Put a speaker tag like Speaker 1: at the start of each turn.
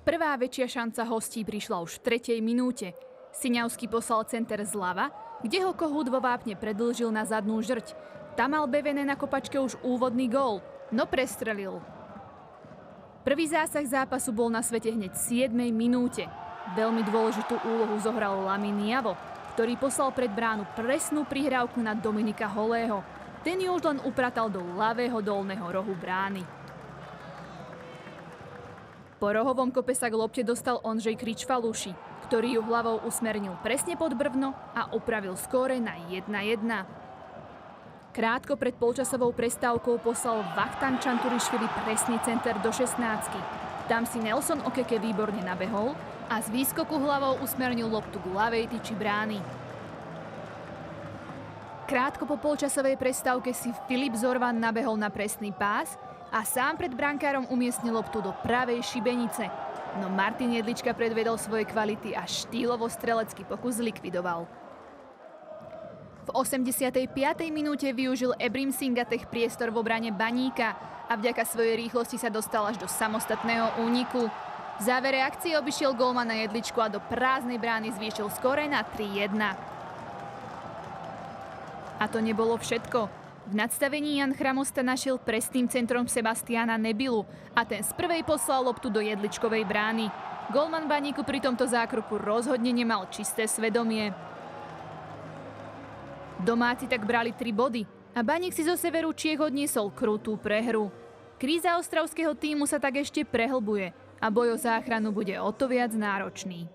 Speaker 1: Prvá väčšia šanca hostí prišla už v 3. minúte. Siňavský poslal center zľava, kde ho Kohút vo vápne predĺžil na zadnú žrť. Tam mal Bevene na kopačke už úvodný gól, no prestrelil. Prvý zásah zápasu bol na svete hneď v 7. minúte. Veľmi dôležitú úlohu zohral Lamine Javo, ktorý poslal pred bránu presnú prihrávku na Dominika Holého. Ten ju už len upratal do ľavého dolného rohu brány. Po rohovom kope sa k lopte dostal Ondřej Kričfaluši, ktorý ju hlavou usmernil presne pod brvno a upravil skóre na 1:1. Krátko pred polčasovou prestávkou poslal Vachtan Čanturišvili presný center do 16. Tam si Nelson Okeke výborne nabehol a z výskoku hlavou usmernil loptu k ľavej tyči brány. Krátko po polčasovej prestávke si Filip Zorvan nabehol na presný pás a sám pred brankárom umiestnil loptu do pravej šibenice. No Martin Jedlička predvedol svoje kvality a štýlovo strelecký pokus zlikvidoval. V 85. minúte využil Ebrim Singatech priestor v obrane Baníka a vďaka svojej rýchlosti sa dostal až do samostatného úniku. V závere akcie obišiel gólmana Jedličku a do prázdnej brány zvýšil skóre na 3:1. A to nebolo všetko. V nadstavení Jan Chramosta našiel presným centrom Sebastiana Nebilu a ten z prvej poslal loptu do Jedličkovej brány. Gólman Baníku pri tomto zákroku rozhodne nemal čisté svedomie. Domáci tak brali 3 body a Baník si zo severu Čiech odniesol krutú prehru. Kríza ostravského tímu sa tak ešte prehlbuje a boj o záchranu bude o to viac náročný.